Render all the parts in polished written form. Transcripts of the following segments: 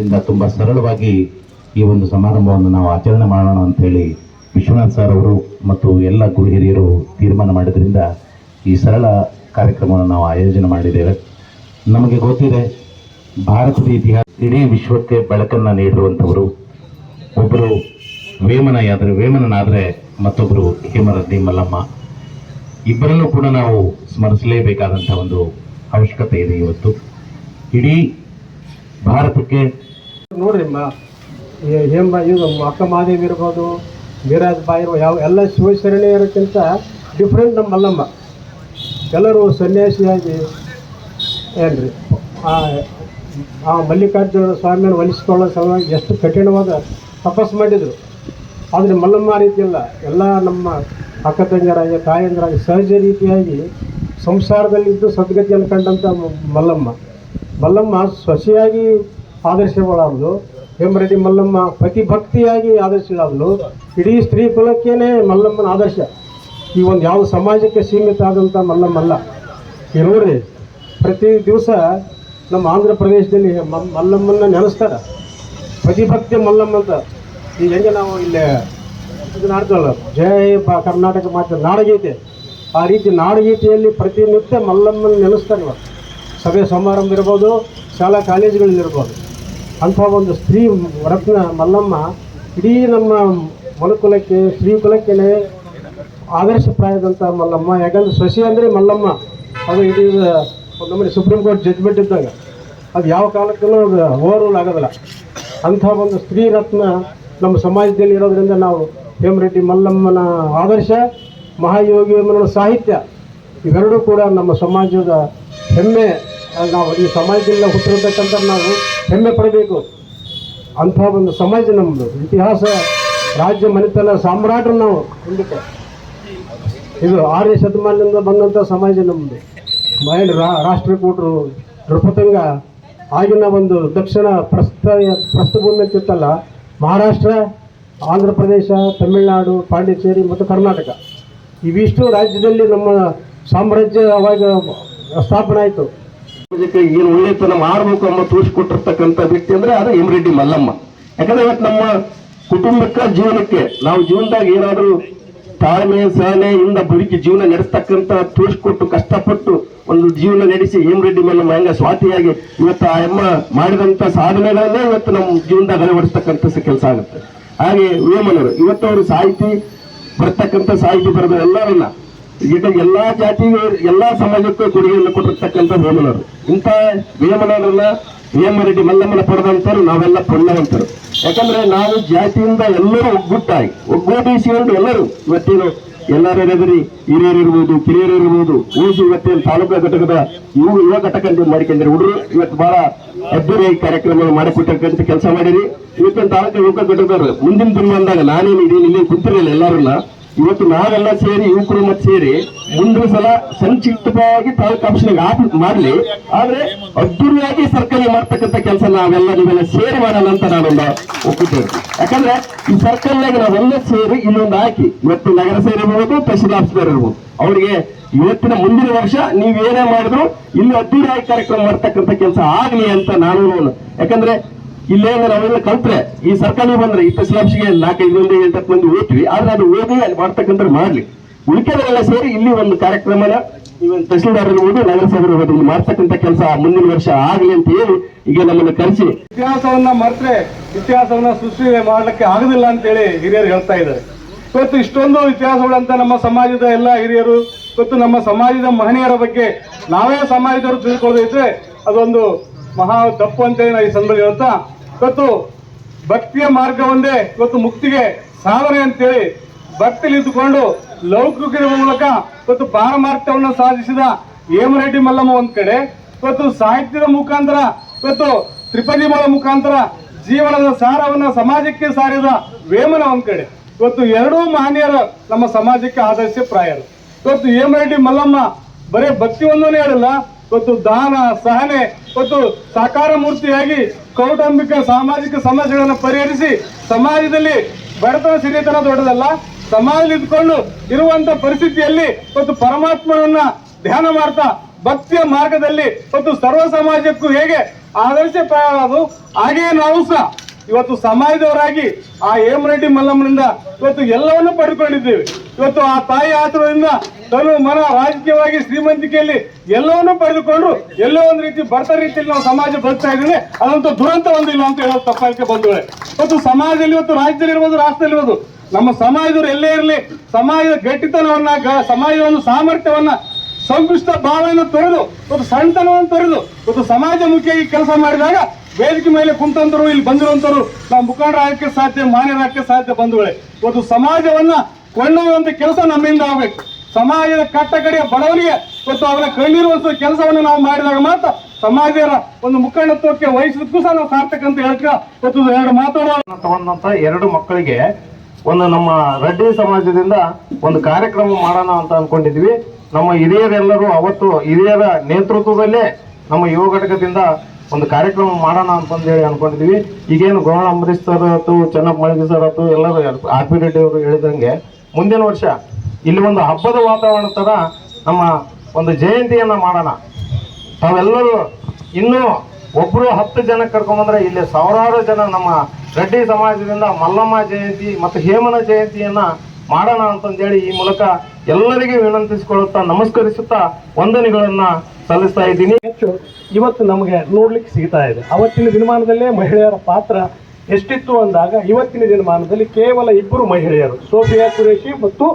ಆದ್ದರಿಂದ ತುಂಬ ಸರಳವಾಗಿ ಈ ಒಂದು ಸಮಾರಂಭವನ್ನು ನಾವು ಆಚರಣೆ ಮಾಡೋಣ ಅಂಥೇಳಿ ವಿಶ್ವನಾಥ್ ಸರ್ ಅವರು ಮತ್ತು ಎಲ್ಲ ಗುರು ಹಿರಿಯರು ತೀರ್ಮಾನ ಮಾಡಿದ್ರಿಂದ ಈ ಸರಳ ಕಾರ್ಯಕ್ರಮವನ್ನು ನಾವು ಆಯೋಜನೆ ಮಾಡಿದ್ದೇವೆ. ನಮಗೆ ಗೊತ್ತಿದೆ, ಭಾರತದ ಇತಿಹಾಸ ಇಡೀ ವಿಶ್ವಕ್ಕೆ ಬೆಳಕನ್ನು ನೀಡಿರುವಂಥವರು ಒಬ್ಬರು ವೇಮನನಾದರೆ ಮತ್ತೊಬ್ಬರು ಹೇಮರೆಡ್ಡಿ ಮಲ್ಲಮ್ಮ. ಇಬ್ಬರಲ್ಲೂ ಕೂಡ ನಾವು ಸ್ಮರಿಸಲೇಬೇಕಾದಂಥ ಒಂದು ಅವಶ್ಯಕತೆ ಇದೆ. ಇವತ್ತು ಇಡೀ ಭಾರತಕ್ಕೆ ನೋಡ್ರಿ ಇದು ಅಕ್ಕ ಮಹಾದೇವಿ ಇರ್ಬೋದು, ವೀರಾಜ್ ಬಾಯಿ ಯಾವ ಎಲ್ಲ ಶಿವಶರಣೆಯರಕ್ಕಿಂತ ಡಿಫ್ರೆಂಟ್ ನಮ್ಮ ಮಲ್ಲಮ್ಮ. ಎಲ್ಲರೂ ಸನ್ಯಾಸಿಯಾಗಿ ಏನ್ರಿ ಆ ಮಲ್ಲಿಕಾರ್ಜುನ ಸ್ವಾಮಿಯನ್ನು ಒಲಿಸಿಕೊಳ್ಳೋ ಸಲುವಾಗಿ ಎಷ್ಟು ಕಠಿಣವಾದ ತಪಸ್ಸು ಮಾಡಿದರು. ಆದರೆ ಮಲ್ಲಮ್ಮ ರೀತಿಯಲ್ಲ, ಎಲ್ಲ ನಮ್ಮ ಅಕ್ಕ ತಂಗಿಯರಾಗಿ ತಾಯಂದಿರಾಗಿ ಸಹಜ ರೀತಿಯಾಗಿ ಸಂಸಾರದಲ್ಲಿದ್ದು ಸದ್ಗತಿಯನ್ನು ಕಂಡಂಥ ಮಲ್ಲಮ್ಮ ಸ್ವಶಿಯಾಗಿ ಆದರ್ಶಗಳಾದಳು. ಹೇಮರೆಡ್ಡಿ ಮಲ್ಲಮ್ಮ ಪತಿಭಕ್ತಿಯಾಗಿ ಆದರ್ಶಗಳಾದಳು. ಇಡೀ ಸ್ತ್ರೀ ಕುಲಕ್ಕೇನೆ ಮಲ್ಲಮ್ಮನ ಆದರ್ಶ. ಈ ಒಂದು ಯಾವ ಸಮಾಜಕ್ಕೆ ಸೀಮಿತ ಆದಂಥ ಮಲ್ಲಮ್ಮಲ್ಲ. ಈ ನೋಡ್ರಿ, ಪ್ರತಿ ದಿವಸ ನಮ್ಮ ಆಂಧ್ರ ಪ್ರದೇಶದಲ್ಲಿ ಮಲ್ಲಮ್ಮನ್ನ ನೆನೆಸ್ತಾರೆ. ಪತಿಭಕ್ತಿ ಮಲ್ಲಮ್ಮ ಅಂತ. ಈಗ ಹೆಂಗೆ ನಾವು ಇಲ್ಲೇ ಇದನ್ನ ಆಡ್ತಲ್ಲ, ಜಯ ಕರ್ನಾಟಕ ಮಾತ್ರ ನಾಡಗೀತೆ, ಆ ರೀತಿ ನಾಡಗೀತೆಯಲ್ಲಿ ಪ್ರತಿನಿತ್ಯ ಮಲ್ಲಮ್ಮನ ನೆನೆಸ್ತಾರೆ. ಇವಾಗ ಸಭೆ ಸಮಾರಂಭ ಇರ್ಬೋದು, ಶಾಲಾ ಕಾಲೇಜುಗಳಲ್ಲಿರ್ಬೋದು. ಅಂಥ ಒಂದು ಸ್ತ್ರೀ ರತ್ನ ಮಲ್ಲಮ್ಮ ಇಡೀ ನಮ್ಮ ಮನುಕುಲಕ್ಕೆ, ಸ್ತ್ರೀ ಕುಲಕ್ಕೆ ಆದರ್ಶಪ್ರಾಯದಂಥ ಮಲ್ಲಮ್ಮ. ಯಾಕಂದರೆ ಸೊಸೆ ಅಂದರೆ ಮಲ್ಲಮ್ಮ, ಅದು ಇಡೀ ನಮ್ಮಲ್ಲಿ ಸುಪ್ರೀಂ ಕೋರ್ಟ್ ಜಡ್ಜ್ಮೆಂಟ್ ಇದ್ದಾಗ ಅದು ಯಾವ ಕಾಲಕ್ಕೂ ಅದು ಓವರ್ರೂಲ್ ಆಗೋದಿಲ್ಲ. ಅಂಥ ಒಂದು ಸ್ತ್ರೀ ರತ್ನ ನಮ್ಮ ಸಮಾಜದಲ್ಲಿ ಇರೋದರಿಂದ ನಾವು ಹೇಮರೆಡ್ಡಿ ಮಲ್ಲಮ್ಮನ ಆದರ್ಶ, ಮಹಾಯೋಗಿ ವೇಮನನ ಸಾಹಿತ್ಯ ಇವೆರಡೂ ಕೂಡ ನಮ್ಮ ಸಮಾಜದ ಹೆಮ್ಮೆ. ನಾವು ಈ ಸಮಾಜದಿಂದ ಹುಟ್ಟಿರ್ತಕ್ಕಂಥ ನಾವು ಹೆಮ್ಮೆ ಪಡಬೇಕು. ಅಂಥ ಒಂದು ಸಮಾಜ ನಮ್ಮದು. ಇತಿಹಾಸ, ರಾಜ್ಯ ಮನೆತನ ಸಾಮ್ರಾಟರು ನಾವು ಹಿಂದಕ್ಕೆ. ಇದು 6ನೇ ಶತಮಾನದಿಂದ ಬಂದಂಥ ಸಮಾಜ ನಮ್ಮದು. ರಾಷ್ಟ್ರಕೂಟರು ನೃಪತಂಗ ಆಗಿನ ಒಂದು ದಕ್ಷಿಣ ಪ್ರಸ್ಥಭೂಮಿ ಅಂತಿತ್ತಲ್ಲ, ಮಹಾರಾಷ್ಟ್ರ, ಆಂಧ್ರ ಪ್ರದೇಶ, ತಮಿಳುನಾಡು, ಪಾಂಡಿಚೇರಿ ಮತ್ತು ಕರ್ನಾಟಕ ಇವಿಷ್ಟು ರಾಜ್ಯದಲ್ಲಿ ನಮ್ಮ ಸಾಮ್ರಾಜ್ಯ ಅವಾಗ ಸ್ಥಾಪನೆ ಆಯಿತು. ಏನು ಒಳ್ಳೆತನ ಮಾಡಬೇಕು ಎಂಬ ತೋರಿಸಿಕೊಟ್ಟಿರ್ತಕ್ಕಂಥ ವ್ಯಕ್ತಿ ಅಂದರೆ ಅದು ಹೇಮರೆಡ್ಡಿ ಮಲ್ಲಮ್ಮ. ಯಾಕಂದ್ರೆ ಇವತ್ತು ನಮ್ಮ ಕುಟುಂಬಕ್ಕೆ, ಜೀವನಕ್ಕೆ, ನಾವು ಜೀವನದಾಗ ಏನಾದರೂ ತಾಳ್ಮೆ ಸಹನೆಯಿಂದ ಬದುಕಿ ಜೀವನ ನಡೆಸ್ತಕ್ಕಂಥ ತೋರಿಸ್ಕೊಟ್ಟು ಕಷ್ಟಪಟ್ಟು ಒಂದು ಜೀವನ ನಡೆಸಿ ಹೇಮರೆಡ್ಡಿ ಮಲ್ಲಮ್ಮ ಹೆಂಗ ಸ್ವಾತಿಯಾಗಿ ಇವತ್ತು ಆ ಅಮ್ಮ ಮಾಡಿದಂಥ ಸಾಧನೆಗಳನ್ನೇ ಇವತ್ತು ನಮ್ಮ ಜೀವನದಾಗ ಅಳವಡಿಸ್ತಕ್ಕಂಥ ಕೆಲಸ ಆಗುತ್ತೆ. ಹಾಗೆ ವೇಮನರು ಇವತ್ತು ಅವರು ಸಾಹಿತಿ ಬರ್ತಕ್ಕಂಥ ಸಾಹಿತಿ ಬರೆದ ಎಲ್ಲರನ್ನ ಈಗ ಎಲ್ಲಾ ಜಾತಿಗೂ ಎಲ್ಲಾ ಸಮಾಜಕ್ಕೂ ಕೊಡುಗೆಯನ್ನು ಕೊಟ್ಟಿರ್ತಕ್ಕಂಥ ವೇಮನರು. ಇಂಥ ವೇಮನರನ್ನ ಹೇಮರೆಡ್ಡಿ ಮಲ್ಲಮ್ಮನ ಪಡೆದಂತರು ನಾವೆಲ್ಲ ಪುಣ್ಯವಂತರು. ಯಾಕಂದ್ರೆ ನಾವು ಜಾತಿಯಿಂದ ಎಲ್ಲರೂ ಒಗ್ಗೂಡಿಸಿಕೊಂಡು ಎಲ್ಲರೂ ಇವತ್ತೇನು ಎಲ್ಲರೆದುರಿ ಹಿರಿಯರು ಇರ್ಬೋದು, ಕಿರಿಯರು ಇರ್ಬೋದು, ಊಸು ಇವತ್ತೇನು ತಾಲೂಕು ಘಟಕದ ಯುವ ಘಟಕ ಅಂತ ಮಾಡ್ಕೊಂಡ್ರೆ ಹುಡುಗರು ಇವತ್ತು ಬಹಳ ಅದ್ದೂರಿ ಕಾರ್ಯಕ್ರಮ ಮಾಡಿಕೊಟ್ಟಿರ್ತಕ್ಕಂಥ ಕೆಲಸ ಮಾಡಿರಿ. ಇವತ್ತಿನ ತಾಲೂಕು ಯುವಕ ಘಟಕದವರು ಮುಂದಿನ ದಿನ ಅಂದಾಗ ನಾನೇನು ಇದೇನು ಇಲ್ಲಿ ಕುಂತಿರಲಿಲ್ಲ. ಎಲ್ಲರನ್ನ ಇವತ್ತು ನಾವೆಲ್ಲ ಸೇರಿ ಯುವಕರು ಮತ್ತೆ ಸೇರಿ ಮುಂದಿನ ಸಲ ಸಂಕ್ಷಿಪ್ತವಾಗಿ ತಾಲೂಕು ಆಫೀಸ್ನಾಗ ಮಾಡಲಿ, ಆದ್ರೆ ಅದ್ದೂರಿಯಾಗಿ ಸರ್ಕಲ್ ಮಾಡ್ತಕ್ಕಂಥ ಕೆಲಸ ನೀವೆಲ್ಲ ಸೇರಿ ಮಾಡೋಣ ಅಂತ ನಾನೊಂದು ಒಪ್ಪಿದ್ದೇವೆ. ಯಾಕಂದ್ರೆ ಈ ಸರ್ಕಲ್ನಾಗ ನಾವೆಲ್ಲ ಸೇರಿ ಇನ್ನೊಂದು ಹಾಕಿ ಇವತ್ತು ನಗರ ಸೇರಿರ್ಬೋದು, ತಹಶೀಲ್ ಆಫೀಸರ್ ಇರ್ಬೋದು, ಅವರಿಗೆ ಇವತ್ತಿನ ಮುಂದಿನ ವರ್ಷ ನೀವೇನೇ ಮಾಡಿದ್ರು ಇಲ್ಲಿ ಅದ್ದೂರಿಯಾಗಿ ಕಾರ್ಯಕ್ರಮ ಮಾಡ್ತಕ್ಕಂಥ ಕೆಲಸ ಆಗ್ಲಿ ಅಂತ ನಾನು. ಯಾಕಂದ್ರೆ ಇಲ್ಲೇ ನಾವೆಲ್ಲ ಕಲ್ತ್ರೆ ಈ ಸರ್ಕಾರಿ ಬಂದ್ರೆ ಈ ತಹಶೀಲ್ಗೆ 4-5 8 ಮಂದಿ ಓದ್ತೀವಿ. ಆದ್ರೆ ಅದು ಓದಿ ಅಲ್ಲಿ ಮಾಡ್ತಕ್ಕಂಥ ಮಾಡ್ಲಿ, ಉಳಿಕೆಲ್ಲ ಸೇರಿ ಇಲ್ಲಿ ಒಂದು ಕಾರ್ಯಕ್ರಮನ ಇವನ್ ತಹಶೀಲ್ದಾರ್ ಇರ್ಬೋದು, ನಗರಸಭೆ ಇರ್ಬೋದು, ಇಲ್ಲಿ ಮಾಡ್ತಕ್ಕಂಥ ಕೆಲಸ ಮುಂದಿನ ವರ್ಷ ಆಗ್ಲಿ ಅಂತ ಹೇಳಿ ಈಗ ನಮ್ಮನ್ನು ಕರೆಸಿ ಇತಿಹಾಸವನ್ನ ಮರೆತ್ರೆ ಇತಿಹಾಸವನ್ನ ಸೃಷ್ಟಿ ಮಾಡ್ಲಿಕ್ಕೆ ಆಗುದಿಲ್ಲ ಅಂತೇಳಿ ಹಿರಿಯರು ಹೇಳ್ತಾ ಇದ್ದಾರೆ. ಇವತ್ತು ಇಷ್ಟೊಂದು ಇತಿಹಾಸಗಳಂತ ನಮ್ಮ ಸಮಾಜದ ಎಲ್ಲ ಹಿರಿಯರು, ಇವತ್ತು ನಮ್ಮ ಸಮಾಜದ ಮಹನೀಯರ ಬಗ್ಗೆ ನಾವೇ ಸಮಾಜದವರು ತಿಳ್ಕೊಳ್ಳೋದಿದ್ರೆ ಅದೊಂದು ಮಹಾ ತಪ್ಪು ಅಂತ ಈ ಸಂದರ್ಭ ಹೇಳ್ತಾ, ಇವತ್ತು ಭಕ್ತಿಯ ಮಾರ್ಗ ಒಂದೇ ಇವತ್ತು ಮುಕ್ತಿಗೆ ಸಾಧನೆ ಅಂತೇಳಿ ಭಕ್ತಿಲಿ ಇದ್ದುಕೊಂಡು ಲೌಕಿಕದ ಮೂಲಕ ಇವತ್ತು ಪಾರಮಾರ್ಥ್ಯವನ್ನು ಸಾಧಿಸಿದ ಹೇಮರೆಡ್ಡಿ ಮಲ್ಲಮ್ಮ ಒಂದ್ ಕಡೆ, ಇವತ್ತು ಸಾಹಿತ್ಯದ ಮುಖಾಂತರ, ಇವತ್ತು ತ್ರಿಪದಿಗಳ ಮುಖಾಂತರ ಜೀವನದ ಸಾರವನ್ನ ಸಮಾಜಕ್ಕೆ ಸಾರಿದ ವೇಮನ ಒಂದ್ ಕಡೆ. ಇವತ್ತು ಎರಡೂ ಮಹನೀಯರ ನಮ್ಮ ಸಮಾಜಕ್ಕೆ ಆದರ್ಶಪ್ರಾಯರು. ಇವತ್ತು ಹೇಮರೆಡ್ಡಿ ಮಲ್ಲಮ್ಮ ಬರೇ ಭಕ್ತಿಯೊಂದನೇ ಹೇಳಿಲ್ಲ, ಇವತ್ತು ದಾನ, ಸಹನೆ, ಇವತ್ತು ಸಾಕಾರ ಮೂರ್ತಿಯಾಗಿ ಕೌಟುಂಬಿಕ ಸಾಮಾಜಿಕ ಸಮಸ್ಯೆಗಳನ್ನು ಪರಿಹರಿಸಿ ಸಮಾಜದಲ್ಲಿ ಬಡತನ ಸಿರಿತನ ದೊಡ್ಡದಲ್ಲ, ಸಮಾಜದಲ್ಲಿ ಇದ್ಕೊಂಡು ಇರುವಂತ ಪರಿಸ್ಥಿತಿಯಲ್ಲಿ ಇವತ್ತು ಪರಮಾತ್ಮನನ್ನ ಧ್ಯಾನ ಮಾಡ್ತಾ ಭಕ್ತಿಯ ಮಾರ್ಗದಲ್ಲಿ ಮತ್ತು ಸರ್ವ ಸಮಾಜಕ್ಕೂ ಹೇಗೆ ಆದರ್ಶಪ್ರಾಯವಾದವು ಹಾಗೆಯೇ ನಾವು ಸಹ ಇವತ್ತು ಸಮಾಜದವರಾಗಿ ಆ ಹೇಮರೆಡ್ಡಿ ಮಲ್ಲಮ್ಮನಿಂದ ಇವತ್ತು ಎಲ್ಲವನ್ನೂ ಪಡೆದುಕೊಂಡಿದ್ದೇವೆ. ಇವತ್ತು ಆ ತಾಯಿ ಆಶೀರ್ವಾದದಿಂದ ತನು ಮನ ರಾಜಕೀಯವಾಗಿ ಶ್ರೀಮಂತಿಕೆಯಲ್ಲಿ ಎಲ್ಲವನ್ನೂ ಪಡೆದುಕೊಂಡು ಎಲ್ಲೋ ಒಂದು ರೀತಿ ಬರ್ತ ರೀತಿಯಲ್ಲಿ ನಾವು ಸಮಾಜ ಬದುಕ್ತಾ ಇದ್ದೇವೆ. ಅದಂತೂ ದುರಂತ ಒಂದಿಲ್ಲ ಅಂತ ಹೇಳೋದು ತಪ್ಪಾಯ್ಕೆ ಬಂಧುಗಳೇ. ಇವತ್ತು ಸಮಾಜದಲ್ಲಿ ಇವತ್ತು ರಾಜ್ಯದಲ್ಲಿ ಇರ್ಬೋದು, ರಾಷ್ಟ್ರದಲ್ಲಿರ್ಬೋದು, ನಮ್ಮ ಸಮಾಜದವರು ಎಲ್ಲೇ ಇರಲಿ ಸಮಾಜದ ಗಟ್ಟಿತನವನ್ನ ಸಮಾಜದ ಒಂದು ಸಾಮರ್ಥ್ಯವನ್ನ ಸಂಕುಷ್ಟ ಭಾವನೆಯನ್ನು ತೊರೆದು ಇವತ್ತು ಸಣ್ಣತನವನ್ನು ತೊರೆದು ಇವತ್ತು ಸಮಾಜಮುಖಿಯಾಗಿ ಕೆಲಸ ಮಾಡಿದಾಗ ವೇದಿಕೆ ಮೇಲೆ ಕುಂತಂತರು ಇಲ್ಲಿ ಬಂದಿರುವಂತರು ನಾವು ಮುಖಂಡರಾಗಕ್ಕೆ ಸಾಧ್ಯ, ಮಾನ್ಯರಾಗಕ್ಕೆ ಸಾಧ್ಯ ಬಂಧುಗಳೇ. ಇವತ್ತು ಸಮಾಜವನ್ನ ಕೊಂಡೊಯ್ಯುವಂತ ಕೆಲಸ ನಮ್ಮಿಂದ ಆಗಬೇಕು. ಸಮಾಜದ ಕಟ್ಟ ಕಡೆಯ ಬಡವರಿಗೆ ಇವತ್ತು ಅವರ ಕಣ್ಣಿರುವಂತ ಕೆಲಸವನ್ನು ನಾವು ಮಾಡಿದಾಗ ಮಾತ್ರ ಸಮಾಜದ ಒಂದು ಮುಖಂಡತ್ವಕ್ಕೆ ವಹಿಸೋದಕ್ಕೂ ಸಹ ನಾವು ಸಾರ್ಥಕ ಅಂತ ಹೇಳಕ್ಕೆ ಇವತ್ತು ಎರಡು ಮಾತಾಡೋ ತಗೊಂಡಂತ 2 ಮಕ್ಕಳಿಗೆ ಒಂದು ನಮ್ಮ ರೆಡ್ಡಿ ಸಮಾಜದಿಂದ ಒಂದು ಕಾರ್ಯಕ್ರಮ ಮಾಡೋಣ ಅಂತ ಅನ್ಕೊಂಡಿದ್ವಿ. ನಮ್ಮ ಹಿರಿಯರೆಲ್ಲರೂ ಅವತ್ತು ಹಿರಿಯರ ನೇತೃತ್ವದಲ್ಲೇ ನಮ್ಮ ಯುವ ಘಟಕದಿಂದ ಒಂದು ಕಾರ್ಯಕ್ರಮ ಮಾಡೋಣ ಅಂತಂದೇಳಿ ಅನ್ಕೊಂಡಿದ್ವಿ. ಈಗೇನು ಗೋಣ ಅಂಬರೀಶ್ ಸರ್ ಆಯ್ತು, ಚೆನ್ನಪ್ಪ ಮಳಗಿ ಸರ್ ಆಯ್ತು, ಎಲ್ಲರೂ ಆರ್.ಪಿ. ರೆಡ್ಡಿ ಅವರು ಹೇಳಿದಂಗೆ ಮುಂದಿನ ವರ್ಷ ಇಲ್ಲಿ ಒಂದು ಹಬ್ಬದ ವಾತಾವರಣ ತರ ನಮ್ಮ ಒಂದು ಜಯಂತಿಯನ್ನ ಮಾಡೋಣ. ತಾವೆಲ್ಲರೂ ಇನ್ನೂ ಒಬ್ರು 10 ಜನ ಕರ್ಕೊಂಡ್ಬಂದ್ರೆ ಇಲ್ಲಿ ಸಾವಿರಾರು ಜನ ನಮ್ಮ ರೆಡ್ಡಿ ಸಮಾಜದಿಂದ ಮಲ್ಲಮ್ಮ ಜಯಂತಿ ಮತ್ತು ಹೇಮನ ಜಯಂತಿಯನ್ನ ಮಾಡೋಣ ಅಂತಂದೇಳಿ ಈ ಮೂಲಕ ಎಲ್ಲರಿಗೂ ವಿನಂತಿಸಿಕೊಳ್ಳುತ್ತಾ ನಮಸ್ಕರಿಸುತ್ತಾ ವಂದನೆಗಳನ್ನ ಸಲ್ಲಿಸ್ತಾ ಇದ್ದೀನಿ. ಹೆಚ್ಚು ಇವತ್ತು ನಮಗೆ ನೋಡ್ಲಿಕ್ಕೆ ಸಿಗ್ತಾ ಇದೆ. ಅವತ್ತಿನ ದಿನಮಾನದಲ್ಲೇ ಮಹಿಳೆಯರ ಪಾತ್ರ ಎಷ್ಟಿತ್ತು ಅಂದಾಗ ಇವತ್ತಿನ ದಿನಮಾನದಲ್ಲಿ ಕೇವಲ 2 ಮಹಿಳೆಯರು, ಸೋಫಿಯಾ ಕುರೇಶಿ ಮತ್ತು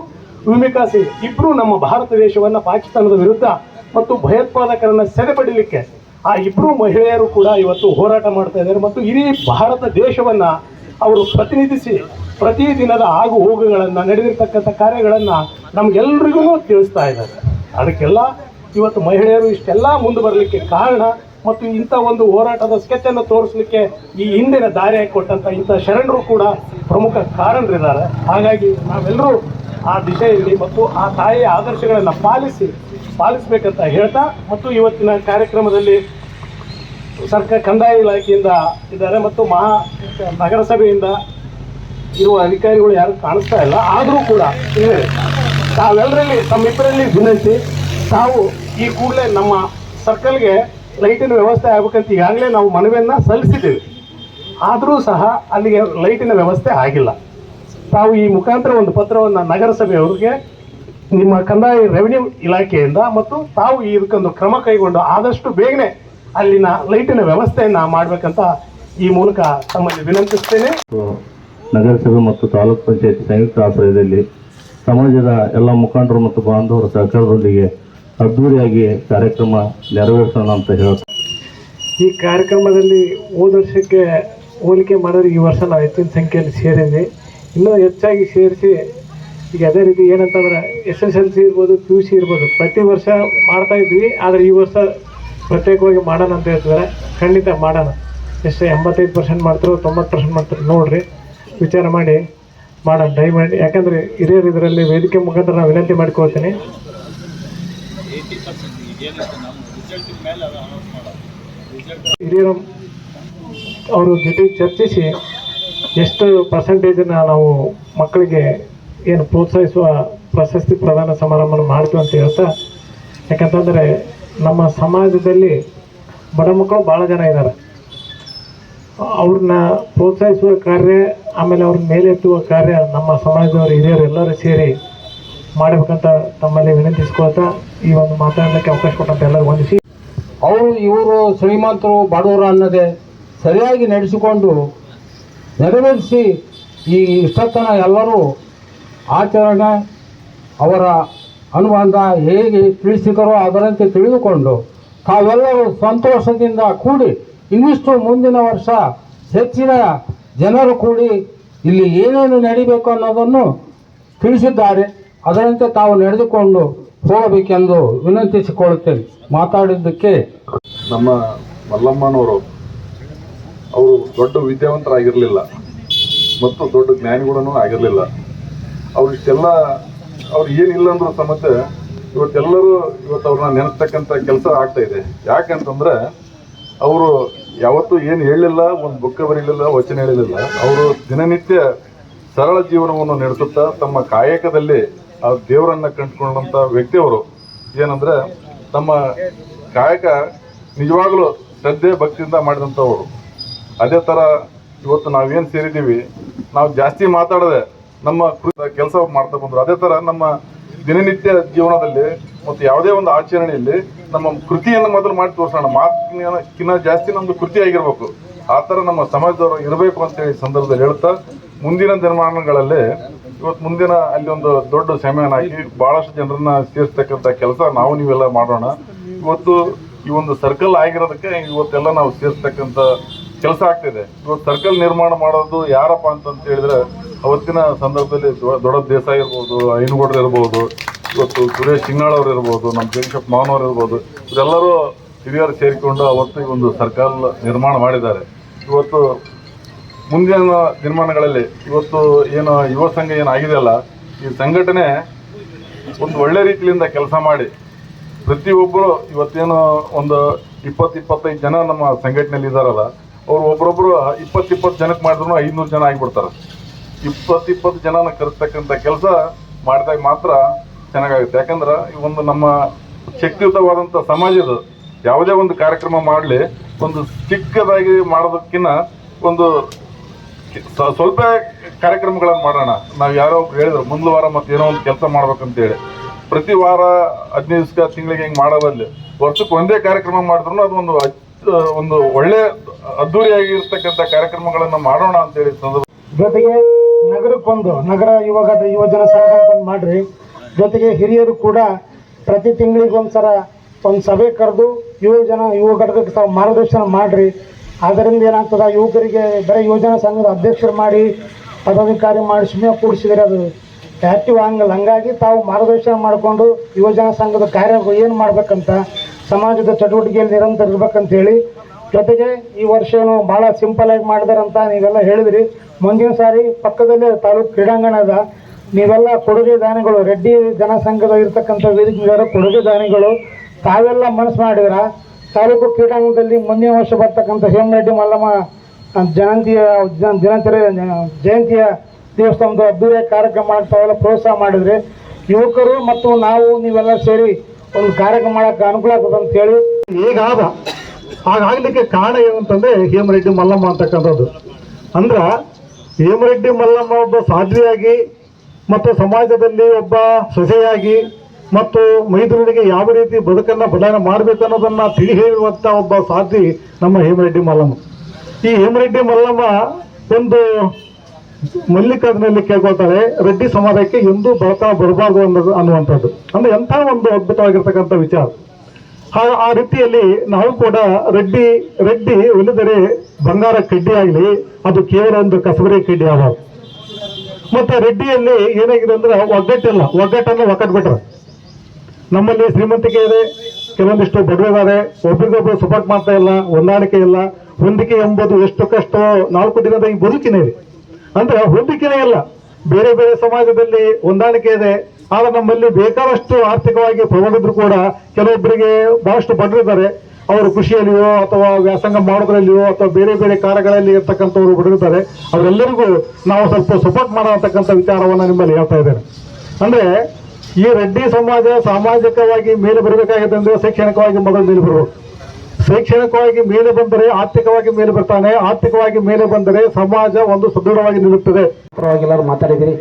ವಿಮಿಕಾ ಸಿಂಗ್, ಇಬ್ಬರು ನಮ್ಮ ಭಾರತ ದೇಶವನ್ನ ಪಾಕಿಸ್ತಾನದ ವಿರುದ್ಧ ಮತ್ತು ಭಯೋತ್ಪಾದಕರನ್ನ ಸೆರೆಪಡಿಲಿಕ್ಕೆ ಆ 2 ಮಹಿಳೆಯರು ಕೂಡ ಇವತ್ತು ಹೋರಾಟ ಮಾಡ್ತಾ ಇದ್ದಾರೆ. ಮತ್ತು ಇಡೀ ಭಾರತ ದೇಶವನ್ನ ಅವರು ಪ್ರತಿನಿಧಿಸಿ ಪ್ರತಿದಿನದ ಆಗು ಹೋಗುಗಳನ್ನ ನಡೆದಿರ್ತಕ್ಕಂಥ ಕಾರ್ಯಗಳನ್ನ ನಮ್ಗೆಲ್ರಿಗೂ ತಿಳಿಸ್ತಾ ಇದ್ದಾರೆ. ಅದಕ್ಕೆಲ್ಲ ಇವತ್ತು ಮಹಿಳೆಯರು ಇಷ್ಟೆಲ್ಲ ಮುಂದೆ ಬರಲಿಕ್ಕೆ ಕಾರಣ ಮತ್ತು ಇಂಥ ಒಂದು ಹೋರಾಟದ ಸ್ಕೆಚ್ ಅನ್ನು ತೋರಿಸಲಿಕ್ಕೆ ಈ ಹಿಂದಿನ ದಾರಿ ಕೊಟ್ಟಂತ ಇಂಥ ಶರಣರು ಕೂಡ ಪ್ರಮುಖ ಕಾರಣರಿದ್ದಾರೆ. ಹಾಗಾಗಿ ನಾವೆಲ್ಲರೂ ಆ ದಿಶೆಯಲ್ಲಿ ಮತ್ತು ಆ ತಾಯಿಯ ಆದರ್ಶಗಳನ್ನು ಪಾಲಿಸಬೇಕಂತ ಹೇಳ್ತಾ, ಮತ್ತು ಇವತ್ತಿನ ಕಾರ್ಯಕ್ರಮದಲ್ಲಿ ಸರ್ಕಾರ ಕಂದಾಯ ಇಲಾಖೆಯಿಂದ ಇದ್ದಾರೆ ಮತ್ತು ನಗರಸಭೆಯಿಂದ ಇರುವ ಅಧಿಕಾರಿಗಳು ಯಾರು ಕಾಣಿಸ್ತಾ ಇಲ್ಲ. ಆದರೂ ಕೂಡ ತಾವೆಲ್ಲರಲ್ಲಿ ತಮ್ಮಿಬ್ಬರಲ್ಲಿ ವಿನಂತಿ, ತಾವು ಈ ಕೂಡಲೇ ನಮ್ಮ ಸರ್ಕಲ್ಗೆ ಲೈಟಿನ ವ್ಯವಸ್ಥೆ ಆಗಬೇಕಂತ ಈಗಾಗಲೇ ನಾವು ಮನವಿಯನ್ನು ಸಲ್ಲಿಸಿದ್ದೇವೆ. ಆದರೂ ಸಹ ಅಲ್ಲಿಗೆ ಲೈಟಿನ ವ್ಯವಸ್ಥೆ ಆಗಿಲ್ಲ. ತಾವು ಈ ಮುಖಾಂತರ ಒಂದು ಪತ್ರವನ್ನು ನಗರಸಭೆಯವರಿಗೆ ನಿಮ್ಮ ಕಂದಾಯ ರೆವಿನ್ಯೂ ಇಲಾಖೆಯಿಂದ ಮತ್ತು ತಾವು ಇದಕ್ಕೊಂದು ಕ್ರಮ ಕೈಗೊಂಡು ಆದಷ್ಟು ಬೇಗನೆ ಅಲ್ಲಿನ ಲೈಟಿನ ವ್ಯವಸ್ಥೆಯನ್ನು ಮಾಡಬೇಕಂತ ಈ ಮೂಲಕ ತಮ್ಮಲ್ಲಿ ವಿನಂತಿಸ್ತೇನೆ. ನಗರಸಭೆ ಮತ್ತು ತಾಲೂಕು ಪಂಚಾಯತ್ ಸಂಯುಕ್ತ ಆಶ್ರಯದಲ್ಲಿ ಸಮಾಜದ ಎಲ್ಲ ಮುಖಂಡರು ಮತ್ತು ಬಾಂಧವರ ಸಹಕಾರದೊಂದಿಗೆ ಅದ್ದೂರಿಯಾಗಿ ಕಾರ್ಯಕ್ರಮ ನೆರವೇರಿಸೋಣ ಅಂತ ಹೇಳ್ತಾರೆ. ಈ ಕಾರ್ಯಕ್ರಮದಲ್ಲಿ ಹೋದ ವರ್ಷಕ್ಕೆ ಹೋಲಿಕೆ ಮಾಡಿದ್ರೆ ಈ ವರ್ಷ ನಾವು ಹೆಚ್ಚಿನ ಸಂಖ್ಯೆಯಲ್ಲಿ ಸೇರಿದ್ವಿ. ಇನ್ನೂ ಹೆಚ್ಚಾಗಿ ಸೇರಿಸಿ ಈಗ ಅದೇ ರೀತಿ ಏನಂತಂದ್ರೆ SSLC ಇರ್ಬೋದು, PUC ಇರ್ಬೋದು, ಪ್ರತಿ ವರ್ಷ ಮಾಡ್ತಾ ಇದ್ವಿ. ಆದರೆ ಈ ವರ್ಷ ಪ್ರತ್ಯೇಕವಾಗಿ ಮಾಡೋಣ ಅಂತ ಹೇಳ್ತಿದ್ದಾರೆ. ಖಂಡಿತ ಮಾಡೋಣ. ಎಷ್ಟು 85% ಮಾಡ್ತಾರೋ 90% ಮಾಡ್ತಾರೋ ನೋಡ್ರಿ, ವಿಚಾರ ಮಾಡಿ ಮಾಡೋಣ ದಯಮಾಡಿ. ಯಾಕಂದರೆ ಹಿರಿಯರು ಇದರಲ್ಲಿ ವೇದಿಕೆ ಮುಖಾಂತರ ನಾನು ವಿನಂತಿ ಮಾಡ್ಕೊಳ್ತೀನಿ. ಹಿರಿಯರು ಅವ್ರ ಜೊತೆ ಚರ್ಚಿಸಿ ಎಷ್ಟು ಪರ್ಸೆಂಟೇಜನ್ನು ನಾವು ಮಕ್ಕಳಿಗೆ ಏನು ಪ್ರೋತ್ಸಾಹಿಸುವ ಪ್ರಶಸ್ತಿ ಪ್ರದಾನ ಸಮಾರಂಭ ಮಾಡ್ತೀವಿ ಅಂತ ಹೇಳ್ತಾ, ಯಾಕಂತಂದರೆ ನಮ್ಮ ಸಮಾಜದಲ್ಲಿ ಬಡ ಮಕ್ಕಳು ಭಾಳ ಜನ ಇದ್ದಾರೆ. ಅವ್ರನ್ನ ಪ್ರೋತ್ಸಾಹಿಸುವ ಕಾರ್ಯ, ಆಮೇಲೆ ಅವ್ರನ್ನ ಮೇಲೆತ್ತುವ ಕಾರ್ಯ ನಮ್ಮ ಸಮಾಜದವರು ಹಿರಿಯರು ಎಲ್ಲರೂ ಸೇರಿ ಮಾಡಬೇಕಂತ ತಮ್ಮಲ್ಲಿ ವಿನಂತಿಸ್ಕೊಳ್ತಾ ಈ ಒಂದು ಮಾತಾಡಲಿಕ್ಕೆ ಅವಕಾಶ ಕೊಟ್ಟಂತ ಎಲ್ಲರೂ ವಂದಿಸಿ, ಅವರು ಇವರು ಶ್ರೀಮಂತರು ಬಡವರು ಅನ್ನೋದೇ ಸರಿಯಾಗಿ ನಡೆಸಿಕೊಂಡು ನೆರವೇರಿಸಿ ಈ ಇಷ್ಟತನ ಎಲ್ಲರೂ ಆಚರಣೆ ಅವರ ಅನುಬಂಧ ಹೇಗೆ ತಿಳಿಸಿದರೋ ಅದರಂತೆ ತಿಳಿದುಕೊಂಡು ತಾವೆಲ್ಲರೂ ಸಂತೋಷದಿಂದ ಕೂಡಿ ಇನ್ನಿಷ್ಟು ಮುಂದಿನ ವರ್ಷ ಹೆಚ್ಚಿನ ಜನರು ಕೂಡಿ ಇಲ್ಲಿ ಏನೇನು ನಡೀಬೇಕು ಅನ್ನೋದನ್ನು ತಿಳಿಸಿದ್ದಾರೆ. ಅದರಂತೆ ತಾವು ನಡೆದುಕೊಂಡು ಹೋಗಬೇಕೆಂದು ವಿನಂತಿಸಿಕೊಳ್ಳುತ್ತೇನೆ. ಮಾತಾಡಿದ್ದಕ್ಕೆ ನಮ್ಮ ಮಲ್ಲಮ್ಮನವರು ಅವರು ದೊಡ್ಡ ವಿದ್ಯಾವಂತರಾಗಿರಲಿಲ್ಲ ಮತ್ತು ದೊಡ್ಡ ಜ್ಞಾನಿಗಳೂ ಆಗಿರಲಿಲ್ಲ. ಅವ್ರು ಇಷ್ಟೆಲ್ಲ ಅವ್ರು ಏನಿಲ್ಲ ಅಂದ್ರೂ ಸಮೇತ ಇವತ್ತೆಲ್ಲರೂ ಅವ್ರನ್ನ ನೆನೆಸ್ತಕ್ಕಂಥ ಕೆಲಸ ಆಗ್ತಾ ಇದೆ. ಯಾಕಂತಂದ್ರೆ ಅವರು ಯಾವತ್ತೂ ಏನು ಹೇಳಲಿಲ್ಲ, ಒಂದು ಬುಕ್ಕ ಬರೀಲಿಲ್ಲ, ವಚನ ಹೇಳಲಿಲ್ಲ. ಅವರು ದಿನನಿತ್ಯ ಸರಳ ಜೀವನವನ್ನು ನಡೆಸುತ್ತಾ ತಮ್ಮ ಕಾಯಕದಲ್ಲಿ ಆ ದೇವರನ್ನ ಕಂಡುಕೊಂಡಂಥ ವ್ಯಕ್ತಿಯವರು. ಏನಂದ್ರೆ ನಮ್ಮ ಕಾಯಕ ನಿಜವಾಗ್ಲೂ ಶ್ರದ್ಧೆ ಭಕ್ತಿಯಿಂದ ಮಾಡಿದಂಥವ್ರು. ಅದೇ ಥರ ಇವತ್ತು ನಾವೇನು ಸೇರಿದ್ದೀವಿ, ನಾವು ಜಾಸ್ತಿ ಮಾತಾಡದೆ ನಮ್ಮ ಕೆಲಸ ಮಾಡ್ತಾ ಬಂದರು. ಅದೇ ಥರ ನಮ್ಮ ದಿನನಿತ್ಯ ಜೀವನದಲ್ಲಿ ಮತ್ತು ಯಾವುದೇ ಒಂದು ಆಚರಣೆಯಲ್ಲಿ ನಮ್ಮ ಕೃತಿಯನ್ನು ಮೊದಲು ಮಾಡಿ ತೋರಿಸೋಣ. ಮಾತಿನ ಜಾಸ್ತಿ ನಮ್ಮದು ಕೃತಿ ಆಗಿರ್ಬೇಕು. ಆ ಥರ ನಮ್ಮ ಸಮಾಜದವರು ಇರಬೇಕು ಅಂತೇಳಿ ಸಂದರ್ಭದಲ್ಲಿ ಹೇಳ್ತಾ, ಮುಂದಿನ ದಿನಮಾನಗಳಲ್ಲಿ ಇವತ್ತು ಮುಂದಿನ ಅಲ್ಲಿ ಒಂದು ದೊಡ್ಡ ಸಮ್ಮೇಳನ ಹಾಕಿ ಭಾಳಷ್ಟು ಜನರನ್ನ ಸೇರಿಸ್ತಕ್ಕಂಥ ಕೆಲಸ ನಾವು ನೀವೆಲ್ಲ ಮಾಡೋಣ. ಇವತ್ತು ಈ ಒಂದು ಸರ್ಕಲ್ ಆಗಿರೋದಕ್ಕೆ ಇವತ್ತೆಲ್ಲ ನಾವು ಸೇರಿಸ್ತಕ್ಕಂಥ ಕೆಲಸ ಆಗ್ತಿದೆ. ಇವತ್ತು ಸರ್ಕಲ್ ನಿರ್ಮಾಣ ಮಾಡೋದು ಯಾರಪ್ಪ ಅಂತ ಹೇಳಿದ್ರೆ, ಅವತ್ತಿನ ಸಂದರ್ಭದಲ್ಲಿ ದೊಡ್ಡ ದೇಸಾಯಿ ಇರ್ಬೋದು, ಐನಗೌಡರು ಇರ್ಬೋದು, ಇವತ್ತು ಸುರೇಶ್ ಸಿಂಗಾಳ್ ಅವರು ಇರ್ಬೋದು, ನಮ್ಮ ಜಗದೀಶಪ್ಪ ಮಾವನ್ ಅವರು ಇರ್ಬೋದು, ಇವರೆಲ್ಲರೂ ಹಿರಿಯರು ಸೇರಿಕೊಂಡು ಅವತ್ತು ಈ ಒಂದು ಸರ್ಕಲ್ ನಿರ್ಮಾಣ ಮಾಡಿದ್ದಾರೆ. ಇವತ್ತು ಮುಂದಿನ ದಿನಮಾನಗಳಲ್ಲಿ ಇವತ್ತು ಏನು ಯುವ ಸಂಘ ಏನಾಗಿದೆಯಲ್ಲ, ಈ ಸಂಘಟನೆ ಒಂದು ಒಳ್ಳೆ ರೀತಿಯಿಂದ ಕೆಲಸ ಮಾಡಿ ಪ್ರತಿಯೊಬ್ಬರು ಇವತ್ತೇನು ಒಂದು 20-25 ಜನ ನಮ್ಮ ಸಂಘಟನೆಯಲ್ಲಿ ಇದ್ದಾರಲ್ಲ, ಅವ್ರು ಒಬ್ಬರೊಬ್ಬರು 20-20 ಜನಕ್ಕೆ ಮಾಡಿದ್ರು 500 ಜನ ಆಗಿಬಿಡ್ತಾರೆ. 20-20 ಜನನ ಕರೆಸ್ತಕ್ಕಂಥ ಕೆಲಸ ಮಾಡಿದಾಗ ಮಾತ್ರ ಚೆನ್ನಾಗಾಗುತ್ತೆ. ಯಾಕಂದ್ರೆ ಈ ಒಂದು ನಮ್ಮ ಶಕ್ತಿಯುತವಾದಂಥ ಸಮಾಜದ ಯಾವುದೇ ಒಂದು ಕಾರ್ಯಕ್ರಮ ಮಾಡಲಿ, ಒಂದು ಚಿಕ್ಕದಾಗಿ ಮಾಡೋದಕ್ಕಿಂತ ಒಂದು ಸ್ವಲ್ಪ ಕಾರ್ಯಕ್ರಮಗಳನ್ನು ಮಾಡೋಣ. ನಾವು ಯಾರೋ ಒಬ್ರು ಹೇಳಿದ್ರು ಮುಂದಿನ ವಾರ ಮತ್ತೆ ಏನೋ ಒಂದು ಕೆಲಸ ಮಾಡ್ಬೇಕಂತೇಳಿ, ಪ್ರತಿ ವಾರ 15 ದಿವಸ ತಿಂಗಳಿಗೆ ಹಿಂಗೆ ಮಾಡೋದಲ್ಲಿ ವರ್ಷಕ್ಕೆ ಒಂದೇ ಕಾರ್ಯಕ್ರಮ ಮಾಡಿದ್ರು ಅದು ಒಂದು ಒಳ್ಳೆ ಅದ್ದೂರಿಯಾಗಿರ್ತಕ್ಕಂಥ ಕಾರ್ಯಕ್ರಮಗಳನ್ನು ಮಾಡೋಣ ಅಂತೇಳಿ ಸಂದರ್ಭ. ಜೊತೆಗೆ ನಗರಕ್ಕೊಂದು ನಗರ ಯುವಜನ ಸಂಘ ಅಂತ ಮಾಡ್ರಿ. ಜೊತೆಗೆ ಹಿರಿಯರು ಕೂಡ ಪ್ರತಿ ತಿಂಗಳಿಗೊಂದ್ಸಲ ಒಂದು ಸಭೆ ಕರೆದು ಯುವ ಘಟಕಕ್ಕೆ ತಾವು ಮಾರ್ಗದರ್ಶನ ಮಾಡಿರಿ. ಅದರಿಂದ ಏನಾಗ್ತದ, ಯುವಕರಿಗೆ ಬರೀ ಯುವಜನ ಸಂಘದ ಅಧ್ಯಕ್ಷರು ಮಾಡಿ ಪದಾಧಿಕಾರಿ ಮಾಡಿ ಸುಮ್ಮನೆ ಕೂಡಿಸಿದರೆ ಅದು ಆ್ಯಕ್ಟಿವ್ ಆಗಲ್ಲ. ಹಂಗಾಗಿ ತಾವು ಮಾರ್ಗದರ್ಶನ ಮಾಡಿಕೊಂಡು ಯುವಜನ ಸಂಘದ ಕಾರ್ಯ ಏನು ಮಾಡ್ಬೇಕಂತ, ಸಮಾಜದ ಚಟುವಟಿಕೆಯಲ್ಲಿ ನಿರಂತರ ಇರ್ಬೇಕಂತೇಳಿ. ಜೊತೆಗೆ ಈ ವರ್ಷ ಭಾಳ ಸಿಂಪಲಾಗಿ ಮಾಡಿದಾರಂತ ನೀವೆಲ್ಲ ಹೇಳಿದ್ರಿ. ಮುಂದಿನ ಸಾರಿ ಪಕ್ಕದಲ್ಲೇ ತಾಲೂಕು ಕ್ರೀಡಾಂಗಣ ಅದ, ನೀವೆಲ್ಲ ಕೊಡುಗೆ ದಾನಿಗಳು, ರೆಡ್ಡಿ ಜನಸಂಘದ ಇರ್ತಕ್ಕಂಥ ವೇದಿಕೆ ಕೊಡುಗೆ ದಾನಿಗಳು ತಾವೆಲ್ಲ ಮನಸ್ಸು ಮಾಡಿದ್ರ ತಾಲೂಕು ಕ್ರೀಡಾಂಗಣದಲ್ಲಿ ಮುಂದಿನ ವರ್ಷ ಬರ್ತಕ್ಕಂಥ ಹೇಮರೆಡ್ಡಿ ಮಲ್ಲಮ್ಮ ಜಯಂತಿಯ ದೇವಸ್ಥಾನದ ಅದ್ದೂರಿಯ ಕಾರ್ಯಕ್ರಮ ಮಾಡಿ ತಾವೆಲ್ಲ ಪ್ರೋತ್ಸಾಹ ಮಾಡಿದ್ರೆ ಯುವಕರು ಮತ್ತು ನಾವು ನೀವೆಲ್ಲ ಸೇರಿ ಒಂದು ಕಾರ್ಯಕ್ರಮ ಮಾಡೋಕ್ಕೆ ಅನುಕೂಲ ಆಗ್ತದೆ ಅಂತೇಳಿ ಈಗಾದ. ಹಾಗಾಗಲಿಕ್ಕೆ ಕಾರಣ ಏನಂತಂದರೆ ಹೇಮರೆಡ್ಡಿ ಮಲ್ಲಮ್ಮ ಅಂತಕ್ಕಂಥದ್ದು. ಅಂದ್ರೆ ಹೇಮರೆಡ್ಡಿ ಮಲ್ಲಮ್ಮ ಒಬ್ಬ ಸಾಧ್ವಿಯಾಗಿ ಮತ್ತು ಸಮಾಜದಲ್ಲಿ ಒಬ್ಬ ಸೊಸೆಯಾಗಿ ಮತ್ತು ಮೈದುನರಿಗೆ ಯಾವ ರೀತಿ ಬದುಕನ್ನು ಬದಲಾವಣೆ ಮಾಡಬೇಕು ಅನ್ನೋದನ್ನು ತಿಳಿ ಹೇಳುವಂಥ ಒಬ್ಬ ಸಾಧ್ವಿ ನಮ್ಮ ಹೇಮರೆಡ್ಡಿ ಮಲ್ಲಮ್ಮ. ಈ ಹೇಮರೆಡ್ಡಿ ಮಲ್ಲಮ್ಮ ಒಂದು ಮಲ್ಲಿಕಾರ್ಜುನಲ್ಲಿ ಕೇಳ್ಕೊಳ್ತಾಳೆ, ರೆಡ್ಡಿ ಸಮಾಜಕ್ಕೆ ಎಂದೂ ಬಡತನ ಬರಬಾರ್ದು ಅನ್ನುವಂಥದ್ದು. ಅಂದರೆ ಎಂಥ ಒಂದು ಅದ್ಭುತವಾಗಿರ್ತಕ್ಕಂಥ ವಿಚಾರ. ಆ ರೀತಿಯಲ್ಲಿ ನಾವು ಕೂಡ ರೆಡ್ಡಿ ಒಲಿದರೆ ಬಂಗಾರ ಕಡ್ಡಿ ಆಗಲಿ, ಅದು ಕೇವಲ ಒಂದು ಕಸಬರಿ ಕಡ್ಡಿ ಆಗಬಾರ್ದು. ಮತ್ತು ರೆಡ್ಡಿಯಲ್ಲಿ ಏನಾಗಿದೆ ಅಂದರೆ ಒಗ್ಗಟ್ಟಿಲ್ಲ, ಒಗ್ಗಟ್ಟನ್ನು ಒಕ್ಕಟ್ಬಿಟ್ರೆ. ನಮ್ಮಲ್ಲಿ ಶ್ರೀಮಂತಿಕೆ ಇದೆ, ಕೆಲವೊಂದಿಷ್ಟು ಬಡವಿದ್ದಾರೆ, ಒಬ್ರಿಗೊಬ್ಬರು ಸಪೋರ್ಟ್ ಮಾಡ್ತಾ ಇಲ್ಲ, ಹೊಂದಾಣಿಕೆ ಇಲ್ಲ. ಹೊಂದಿಕೆ ಎಂಬುದು ಎಷ್ಟು ಕಷ್ಟೋ 4 ದಿನದ ಈ ಬದುಕಿನೇ ಇದೆ. ಅಂದರೆ ಹೊಂದಿಕೆನೇ ಇಲ್ಲ. ಬೇರೆ ಬೇರೆ ಸಮಾಜದಲ್ಲಿ ಹೊಂದಾಣಿಕೆ ಇದೆ, ಆದರೆ ನಮ್ಮಲ್ಲಿ ಬೇಕಾದಷ್ಟು ಆರ್ಥಿಕವಾಗಿ ಪ್ರಬಲಿದ್ರು ಕೂಡ ಕೆಲವೊಬ್ಬರಿಗೆ ಬಹಳಷ್ಟು ಬಡರಿದ್ದಾರೆ. ಅವರು ಕೃಷಿಯಲ್ಲಿಯೋ ಅಥವಾ ವ್ಯಾಸಂಗ ಮಾಡೋದ್ರಲ್ಲಿಯೋ ಅಥವಾ ಬೇರೆ ಬೇರೆ ಕಾರ್ಯಗಳಲ್ಲಿ ಇರ್ತಕ್ಕಂಥವ್ರು ಬಡರಿದ್ದಾರೆ. ಅವರೆಲ್ಲರಿಗೂ ನಾವು ಸ್ವಲ್ಪ ಸಪೋರ್ಟ್ ಮಾಡತಕ್ಕಂಥ ವಿಚಾರವನ್ನು ನಿಮ್ಮಲ್ಲಿ ಹೇಳ್ತಾ ಇದ್ದೇನೆ. ಅಂದರೆ ಈ ರೆಡ್ಡಿ ಸಮಾಜ ಸಾಮಾಜಿಕವಾಗಿ ಮೇಲೆ ಬರಬೇಕಾಗಿದೆ ಅಂದರೆ ಶೈಕ್ಷಣಿಕವಾಗಿ ಮೊದಲು ಮೇಲೆ ಬರಬೇಕು. ಶೈಕ್ಷಣಿಕವಾಗಿ ಮೇಲೆ ಬಂದರೆ ಆರ್ಥಿಕವಾಗಿ ಮೇಲೆ ಬರ್ತಾನೆ, ಆರ್ಥಿಕವಾಗಿ ಮೇಲೆ ಬಂದರೆ ಸಮಾಜ ಒಂದು ಸುದೃಢವಾಗಿ ನಿಲ್ಲುತ್ತದೆ. ಪರವಾಗಿ ಎಲ್ಲರೂ ಮಾತಾಡಿದಿರಿ.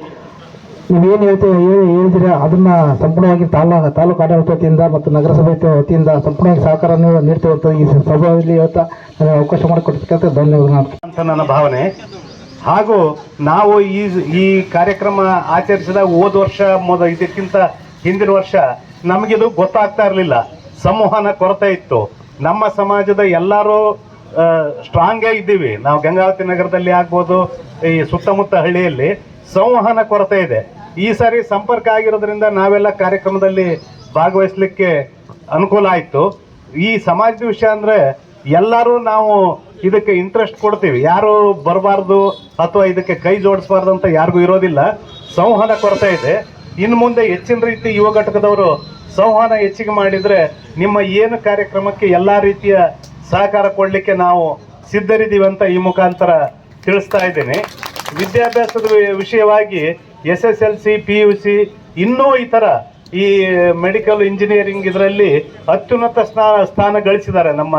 ನೀವೇನು ಹೇಳಿದಿರ ಅದನ್ನ ಸಂಪೂರ್ಣವಾಗಿ ತಾಲೂಕು ಆಡಳಿತ ವತಿಯಿಂದ ಮತ್ತು ನಗರಸಭೆ ವತಿಯಿಂದ ಸಂಪೂರ್ಣವಾಗಿ ಸಹಕಾರ ನೀಡ್ತೇವೆ. ಈ ಸಭೆಯಲ್ಲಿ ಇವತ್ತು ನನಗೆ ಅವಕಾಶ ಮಾಡಿಕೊಟ್ಟಿದ್ದಕ್ಕೆ ಧನ್ಯವಾದ ಅಂತ ನನ್ನ ಭಾವನೆ. ಹಾಗೂ ನಾವು ಈ ಕಾರ್ಯಕ್ರಮ ಆಚರಿಸಿದಾಗ ಹೋದ ವರ್ಷ ಇದಕ್ಕಿಂತ ಹಿಂದಿನ ವರ್ಷ ನಮಗಿದು ಗೊತ್ತಾಗ್ತಾ ಇರಲಿಲ್ಲ. ಸಂವಹನ ಕೊರತೆ ಇತ್ತು. ನಮ್ಮ ಸಮಾಜದ ಎಲ್ಲರೂ ಸ್ಟ್ರಾಂಗೇ ಇದ್ದೀವಿ. ನಾವು ಗಂಗಾವತಿ ನಗರದಲ್ಲಿ ಆಗ್ಬೋದು, ಈ ಸುತ್ತಮುತ್ತ ಹಳ್ಳಿಯಲ್ಲಿ ಸಂವಹನ ಕೊರತೆ ಇದೆ. ಈ ಸಾರಿ ಸಂಪರ್ಕ ಆಗಿರೋದ್ರಿಂದ ನಾವೆಲ್ಲ ಕಾರ್ಯಕ್ರಮದಲ್ಲಿ ಭಾಗವಹಿಸಲಿಕ್ಕೆ ಅನುಕೂಲ ಆಯಿತು. ಈ ಸಮಾಜದ ವಿಷಯ ಅಂದರೆ ಎಲ್ಲರೂ ನಾವು ಇದಕ್ಕೆ ಇಂಟ್ರೆಸ್ಟ್ ಕೊಡ್ತೀವಿ. ಯಾರು ಬರಬಾರ್ದು ಅಥವಾ ಇದಕ್ಕೆ ಕೈ ಜೋಡಿಸಬಾರ್ದು ಅಂತ ಯಾರಿಗೂ ಇರೋದಿಲ್ಲ. ಸಂವಹನ ಕೊರತೆ ಇದೆ. ಇನ್ನು ಮುಂದೆ ಹೆಚ್ಚಿನ ರೀತಿ ಯುವ ಘಟಕದವರು ಸಂವಹನ ಹೆಚ್ಚಿಗೆ ಮಾಡಿದರೆ ನಿಮ್ಮ ಏನು ಕಾರ್ಯಕ್ರಮಕ್ಕೆ ಎಲ್ಲ ರೀತಿಯ ಸಹಕಾರ ಕೊಡಲಿಕ್ಕೆ ನಾವು ಸಿದ್ಧರಿದ್ದೀವಿ ಅಂತ ಈ ಮುಖಾಂತರ ತಿಳಿಸ್ತಾ ಇದ್ದೇನೆ. ವಿದ್ಯಾಭ್ಯಾಸದ ವಿಷಯವಾಗಿ SSLC, PUC ಇನ್ನೂ ಈ ಥರ ಈ ಮೆಡಿಕಲ್ ಇಂಜಿನಿಯರಿಂಗ್ ಇದರಲ್ಲಿ ಅತ್ಯುನ್ನತ ಸ್ಥಾನ ಗಳಿಸಿದ್ದಾರೆ ನಮ್ಮ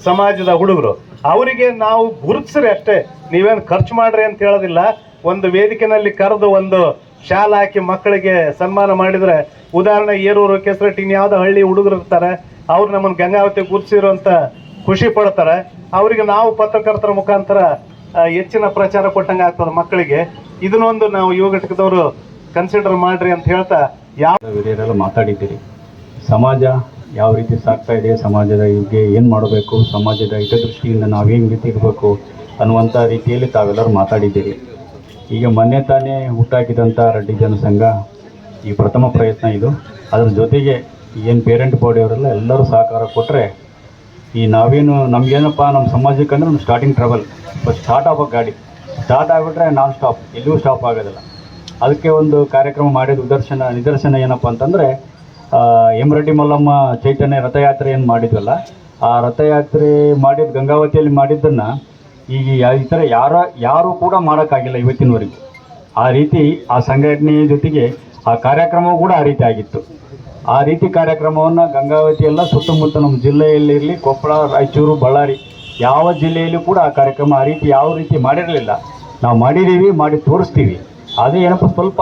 ಸಮಾಜದ ಹುಡುಗರು. ಅವರಿಗೆ ನಾವು ಗುರುತಿಸ್ರಿ ಅಷ್ಟೇ, ನೀವೇನು ಖರ್ಚು ಮಾಡ್ರಿ ಅಂತ ಹೇಳೋದಿಲ್ಲ. ಒಂದು ವೇದಿಕೆನಲ್ಲಿ ಕರೆದು ಒಂದು ಶಾಲೆ ಹಾಕಿ ಮಕ್ಕಳಿಗೆ ಸನ್ಮಾನ ಮಾಡಿದರೆ, ಉದಾಹರಣೆ ಏರೂರು, ಕೆಸರಟ್ಟಿ, ಇನ್ಯಾವುದೋ ಹಳ್ಳಿ ಹುಡುಗರು ಇರ್ತಾರೆ, ಅವ್ರು ನಮ್ಮನ್ನು ಗಂಗಾವತಿ ಗುರುತಿಸಿರುವಂಥ ಖುಷಿ ಪಡ್ತಾರೆ. ಅವರಿಗೆ ನಾವು ಪತ್ರಕರ್ತರ ಮುಖಾಂತರ ಹೆಚ್ಚಿನ ಪ್ರಚಾರ ಕೊಟ್ಟಂಗೆ ಆಗ್ತದೆ ಮಕ್ಕಳಿಗೆ. ಇದನ್ನೊಂದು ನಾವು ಯುವ ಘಟಕದವರು ಕನ್ಸಿಡರ್ ಮಾಡ್ರಿ ಅಂತ ಹೇಳ್ತಾ ಹಿರಿಯರೆಲ್ಲ ಮಾತಾಡಿದ್ದೀರಿ. ಸಮಾಜ ಯಾವ ರೀತಿ ಸಾಗ್ತಾ ಇದೆ, ಸಮಾಜದ ಬಗ್ಗೆ ಏನು ಮಾಡಬೇಕು, ಸಮಾಜದ ಹಿತದೃಷ್ಟಿಯಿಂದ ನಾವೇನು ರೀತಿ ಇರಬೇಕು ಅನ್ನುವಂಥ ರೀತಿಯಲ್ಲಿ ತಾವೆಲ್ಲರೂ ಮಾತಾಡಿದ್ದೀರಿ. ಈಗ ಮೊನ್ನೆ ತಾನೇ ಹುಟ್ಟಾಕಿದಂಥ ರೆಡ್ಡಿ ಜನಸಂಘ ಈ ಪ್ರಥಮ ಪ್ರಯತ್ನ ಇದು. ಅದರ ಜೊತೆಗೆ ಏನು ಪೇರೆಂಟ್ ಬಾಡಿಯವರೆಲ್ಲ ಎಲ್ಲರೂ ಸಹಕಾರ ಕೊಟ್ಟರೆ ಈ ನಾವೇನು ನಮಗೇನಪ್ಪ ನಮ್ಮ ಸಮಾಜಕ್ಕೆ ಅಂದರೆ ನಮ್ಮ ಸ್ಟಾರ್ಟಿಂಗ್ ಟ್ರಬಲ್ ಬಟ್ ಸ್ಟಾರ್ಟ್ ಆಗೋ ಗಾಡಿ ಸ್ಟಾರ್ಟ್ ಆಗಿಬಿಟ್ರೆ ನಾನ್ ಸ್ಟಾಪ್, ಎಲ್ಲಿಯೂ ಸ್ಟಾಪ್ ಆಗೋದಿಲ್ಲ. ಅದಕ್ಕೆ ಒಂದು ಕಾರ್ಯಕ್ರಮ ಮಾಡಿದ ನಿದರ್ಶನ ಏನಪ್ಪ ಅಂತಂದರೆ ಎಂ ರೆಡ್ಡಿ ಮಲ್ಲಮ್ಮ ಚೈತನ್ಯ ರಥಯಾತ್ರೆ ಏನು ಮಾಡಿದ್ವಲ್ಲ, ಆ ರಥಯಾತ್ರೆ ಮಾಡಿದ ಗಂಗಾವತಿಯಲ್ಲಿ ಮಾಡಿದ್ದನ್ನು ಈಗ ಈ ಥರ ಯಾರೂ ಕೂಡ ಮಾಡೋಕ್ಕಾಗಿಲ್ಲ ಇವತ್ತಿನವರೆಗೂ. ಆ ರೀತಿ ಆ ಸಂಘಟನೆಯ ಜೊತೆಗೆ ಆ ಕಾರ್ಯಕ್ರಮ ಕೂಡ ಆ ರೀತಿ ಆಗಿತ್ತು. ಆ ರೀತಿ ಕಾರ್ಯಕ್ರಮವನ್ನು ಗಂಗಾವತಿಯೆಲ್ಲ ಸುತ್ತಮುತ್ತ ನಮ್ಮ ಜಿಲ್ಲೆಯಲ್ಲಿರಲಿ, ಕೊಪ್ಪಳ, ರಾಯಚೂರು, ಬಳ್ಳಾರಿ ಯಾವ ಜಿಲ್ಲೆಯಲ್ಲೂ ಕೂಡ ಆ ಕಾರ್ಯಕ್ರಮ ಆ ರೀತಿ ಯಾವ ರೀತಿ ಮಾಡಿರಲಿಲ್ಲ. ನಾವು ಮಾಡಿದ್ದೀವಿ, ಮಾಡಿ ತೋರಿಸ್ತೀವಿ. ಅದೇ ಏನಪ್ಪ ಸ್ವಲ್ಪ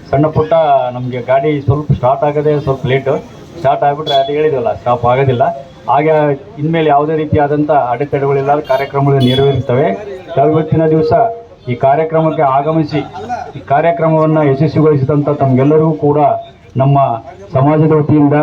ಸಣ್ಣ ಪುಟ್ಟ ನಮಗೆ ಗಾಡಿ ಸ್ವಲ್ಪ ಸ್ಟಾರ್ಟ್ ಆಗೋದೇ ಸ್ವಲ್ಪ ಲೇಟು. ಸ್ಟಾರ್ಟ್ ಆಗಿಬಿಟ್ರೆ ಅದು ಹೇಳಿದ್ವಲ್ಲ, ಸ್ಟಾಪ್ ಆಗೋದಿಲ್ಲ. ಹಾಗೆ ಇನ್ಮೇಲೆ ಯಾವುದೇ ರೀತಿಯಾದಂಥ ಅಡೆತಡೆಗಳಿಲ್ಲದ ಕಾರ್ಯಕ್ರಮಗಳು ನೆರವೇರುತ್ತವೆ. ಇವತ್ತಿನ ದಿವಸ ಈ ಕಾರ್ಯಕ್ರಮಕ್ಕೆ ಆಗಮಿಸಿ ಈ ಕಾರ್ಯಕ್ರಮವನ್ನು ಯಶಸ್ವಿಗೊಳಿಸಿದಂಥ ತಮಗೆಲ್ಲರಿಗೂ ಕೂಡ ನಮ್ಮ ಸಮಾಜದ ವತಿಯಿಂದ